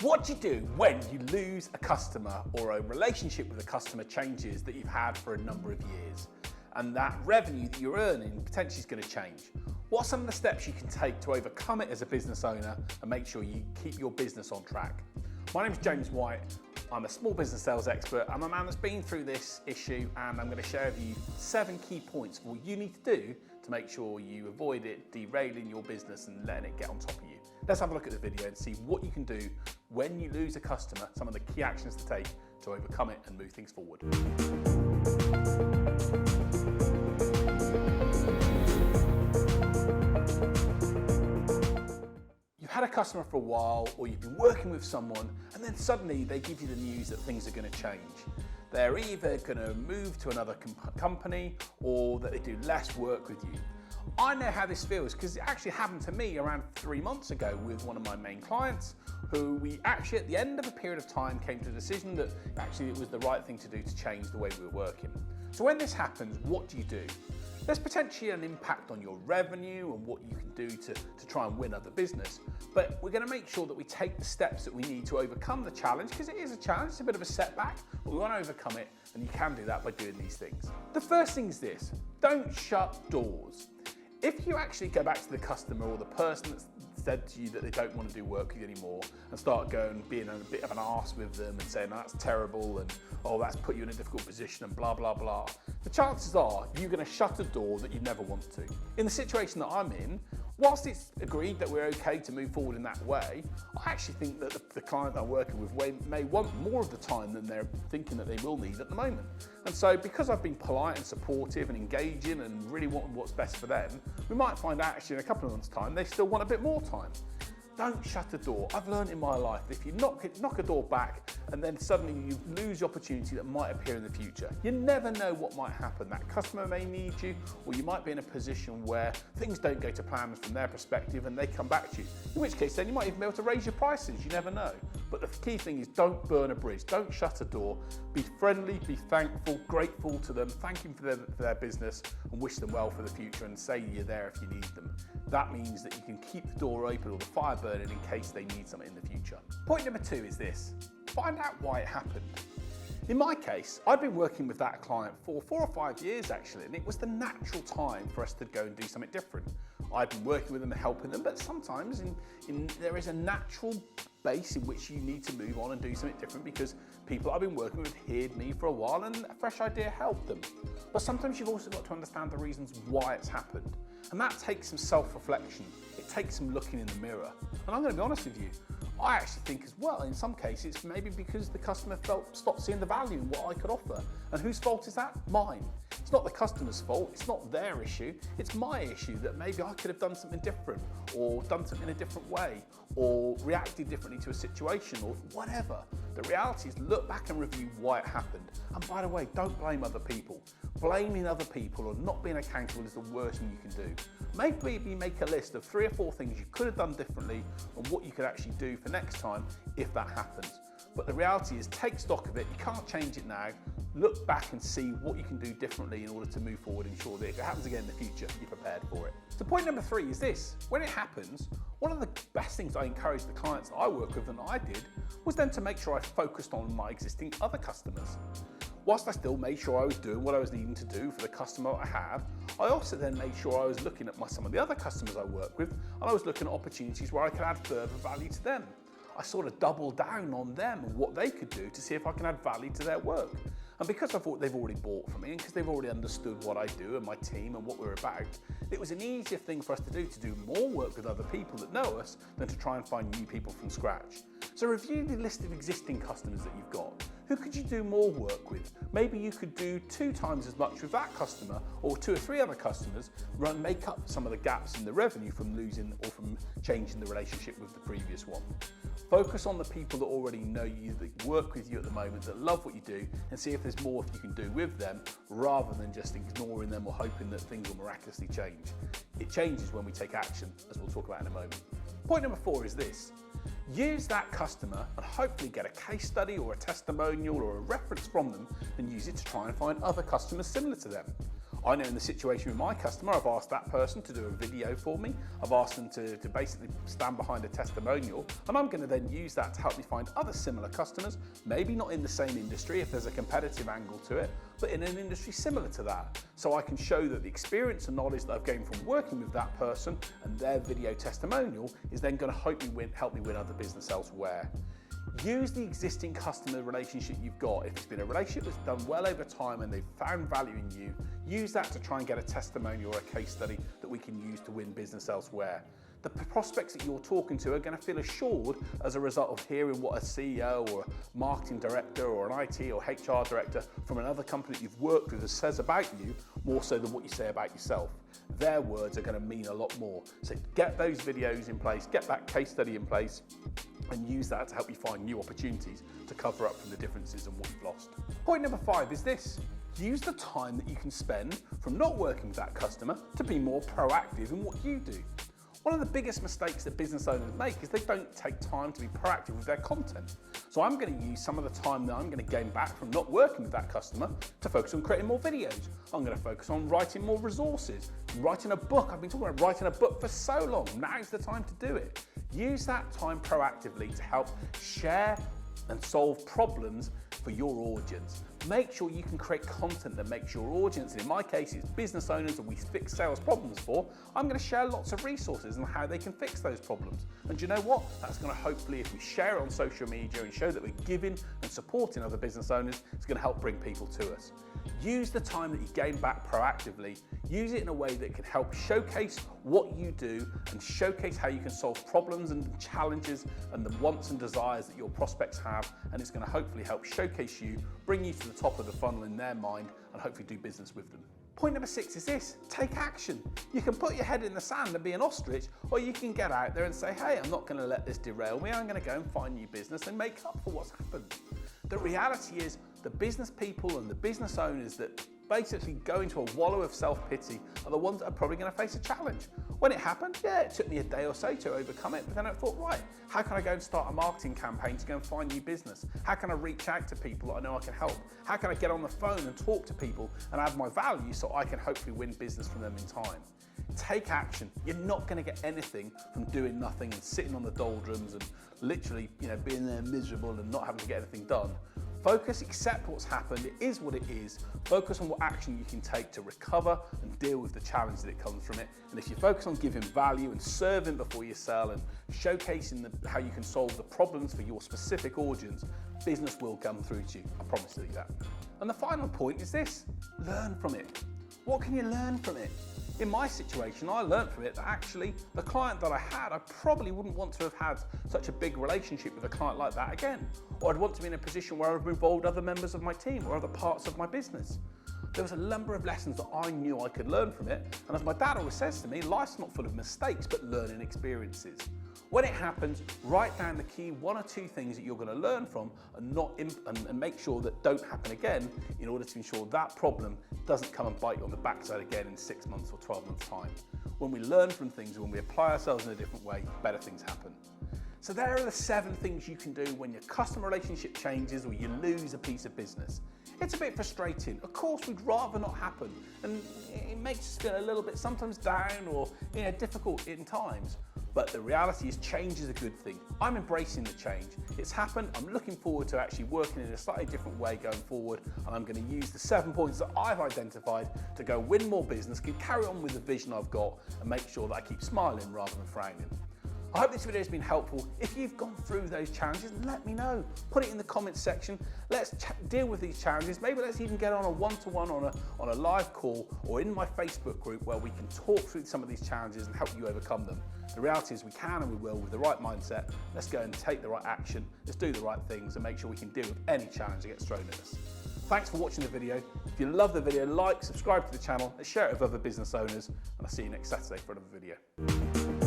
What do you do when you lose a customer or a relationship with a customer changes that you've had for a number of years and that revenue that you're earning potentially is going to change? What are some of the steps you can take to overcome it as a business owner and make sure you keep your business on track? My name is James White. I'm a small business sales expert. I'm a man that's been through this issue, and I'm going to share with you 7 key points of what you need to do to make sure you avoid it derailing your business and letting it get on top of you. Let's have a look at the video and see what you can do when you lose a customer, some of the key actions to take to overcome it and move things forward. You've had a customer for a while, or you've been working with someone, and then suddenly they give you the news that things are going to change. They're either going to move to another company or that they do less work with you. I know how this feels because it actually happened to me around 3 months ago with one of my main clients, who we actually at the end of a period of time came to a decision that actually it was the right thing to do to change the way we were working. So when this happens, what do you do? There's potentially an impact on your revenue and what you can do to try and win other business. But we're going to make sure that we take the steps that we need to overcome the challenge, because it is a challenge, it's a bit of a setback, but we want to overcome it, and you can do that by doing these things. The first thing is this: don't shut doors. If you actually go back to the customer or the person that's said to you that they don't want to do work with you anymore and start being a bit of an arse with them and saying, oh, that's terrible, and oh, that's put you in a difficult position and blah, blah, blah, the chances are you're going to shut a door that you never want to. In the situation that I'm in, whilst it's agreed that we're okay to move forward in that way, I actually think that the client I'm working with may want more of the time than they're thinking that they will need at the moment. And so because I've been polite and supportive and engaging and really wanting what's best for them, we might find out actually in a couple of months' time they still want a bit more time. Don't shut a door. I've learned in my life that if you knock a door back and then suddenly you lose the opportunity that might appear in the future, you never know what might happen. That customer may need you, or you might be in a position where things don't go to plan from their perspective and they come back to you. In which case then you might even be able to raise your prices, you never know. But the key thing is don't burn a bridge, don't shut a door. Be friendly, be thankful, grateful to them, thank them for their business and wish them well for the future, and say you're there if you need them. That means that you can keep the door open or the fire burning in case they need something in the future. Point number 2 is this: find out why it happened. In my case, I'd been working with that client for 4 or 5 years actually, and it was the natural time for us to go and do something different. I'd been working with them and helping them, but sometimes there is a natural base in which you need to move on and do something different, because people I've been working with heard me for a while and a fresh idea helped them. But sometimes you've also got to understand the reasons why it's happened. And that takes some self-reflection. It takes some looking in the mirror. And I'm going to be honest with you, I actually think as well, in some cases, it's maybe because the customer stopped seeing the value in what I could offer. And whose fault is that? Mine. It's not the customer's fault, it's not their issue, it's my issue that maybe I could have done something different, or done something in a different way, or reacted differently to a situation, or whatever. The reality is, look back and review why it happened. And by the way, don't blame other people. Blaming other people or not being accountable is the worst thing you can do. Maybe make a list of 3 or 4 things you could have done differently and what you could actually do for next time if that happens. But the reality is, take stock of it. You can't change it now. Look back and see what you can do differently in order to move forward and ensure that if it happens again in the future, you're prepared for it. So point number 3 is this: when it happens, one of the best things I encourage the clients that I work with, and I did, was then to make sure I focused on my existing other customers. Whilst I still made sure I was doing what I was needing to do for the customer I had, I also then made sure I was looking at some of the other customers I work with, and I was looking at opportunities where I could add further value to them. I sort of doubled down on them and what they could do to see if I can add value to their work. And because I thought they've already bought from me, and because they've already understood what I do and my team and what we're about, it was an easier thing for us to do more work with other people that know us than to try and find new people from scratch. So review the list of existing customers that you've got. Who could you do more work with? Maybe you could do 2 times as much with that customer, or 2 or 3 other customers, make up some of the gaps in the revenue from losing or from changing the relationship with the previous one. Focus on the people that already know you, that work with you at the moment, that love what you do, and see if there's more you can do with them, rather than just ignoring them or hoping that things will miraculously change. It changes when we take action, as we'll talk about in a moment. Point number 4 is this: use that customer and hopefully get a case study or a testimonial or a reference from them, and use it to try and find other customers similar to them. I know in the situation with my customer, I've asked that person to do a video for me. I've asked them to basically stand behind a testimonial, and I'm going to then use that to help me find other similar customers, maybe not in the same industry if there's a competitive angle to it, but in an industry similar to that. So I can show that the experience and knowledge that I've gained from working with that person and their video testimonial is then going to help me win other business elsewhere. Use the existing customer relationship you've got. If it's been a relationship that's done well over time and they've found value in you, use that to try and get a testimonial or a case study that we can use to win business elsewhere. The prospects that you're talking to are going to feel assured as a result of hearing what a CEO or a marketing director or an IT or HR director from another company that you've worked with says about you, more so than what you say about yourself. Their words are going to mean a lot more. So get those videos in place, get that case study in place, and use that to help you find new opportunities to cover up from the differences and what you've lost. Point number 5 is this. Use the time that you can spend from not working with that customer to be more proactive in what you do. One of the biggest mistakes that business owners make is they don't take time to be proactive with their content. So I'm going to use some of the time that I'm going to gain back from not working with that customer to focus on creating more videos. I'm going to focus on writing more resources, writing a book. I've been talking about writing a book for so long. Now's the time to do it. Use that time proactively to help share and solve problems for your audience. Make sure you can create content that makes your audience, and in my case it's business owners that we fix sales problems for, I'm going to share lots of resources on how they can fix those problems. And do you know what? That's going to hopefully, if we share it on social media and show that we're giving and supporting other business owners, it's going to help bring people to us. Use the time that you gain back proactively. Use it in a way that can help showcase what you do and showcase how you can solve problems and challenges and the wants and desires that your prospects have, and it's going to hopefully help showcase you, bring you to the top of the funnel in their mind, and hopefully do business with them. Point number 6 is this: take action. You can put your head in the sand and be an ostrich, or you can get out there and say, hey, I'm not going to let this derail me. I'm going to go and find new business and make up for what's happened. The reality is the business people and the business owners that basically go into a wallow of self-pity are the ones that are probably going to face a challenge. When it happened, yeah, it took me a day or so to overcome it, but then I thought, right, how can I go and start a marketing campaign to go and find new business? How can I reach out to people that I know I can help? How can I get on the phone and talk to people and add my value so I can hopefully win business from them in time? Take action. You're not going to get anything from doing nothing and sitting on the doldrums and literally, being there miserable and not having to get anything done. Focus, accept what's happened, it is what it is. Focus on what action you can take to recover and deal with the challenge that comes from it. And if you focus on giving value and serving before you sell and showcasing how you can solve the problems for your specific audience, business will come through to you. I promise you that. And the final point is this: learn from it. What can you learn from it? In my situation, I learned from it that actually the client that I had, I probably wouldn't want to have had such a big relationship with a client like that again. Or I'd want to be in a position where I've involved other members of my team or other parts of my business. There was a number of lessons that I knew I could learn from it. And as my dad always says to me, life's not full of mistakes, but learning experiences. When it happens, write down the key 1 or 2 things that you're going to learn from and make sure that don't happen again in order to ensure that problem doesn't come and bite you on the backside again in 6 months or 12 months' time. When we learn from things, when we apply ourselves in a different way, better things happen. So there are the 7 things you can do when your customer relationship changes or you lose a piece of business. It's a bit frustrating. Of course, we'd rather not happen, and it makes us feel a little bit sometimes down or difficult in times. But the reality is change is a good thing. I'm embracing the change. It's happened. I'm looking forward to actually working in a slightly different way going forward, and I'm going to use the 7 points that I've identified to go win more business, can carry on with the vision I've got, and make sure that I keep smiling rather than frowning. I hope this video has been helpful. If you've gone through those challenges, let me know. Put it in the comments section. Let's deal with these challenges. Maybe let's even get on a one-to-one on a live call or in my Facebook group where we can talk through some of these challenges and help you overcome them. The reality is we can and we will with the right mindset. Let's go and take the right action. Let's do the right things and make sure we can deal with any challenge that gets thrown at us. Thanks for watching the video. If you love the video, like, subscribe to the channel, let's share it with other business owners, and I'll see you next Saturday for another video.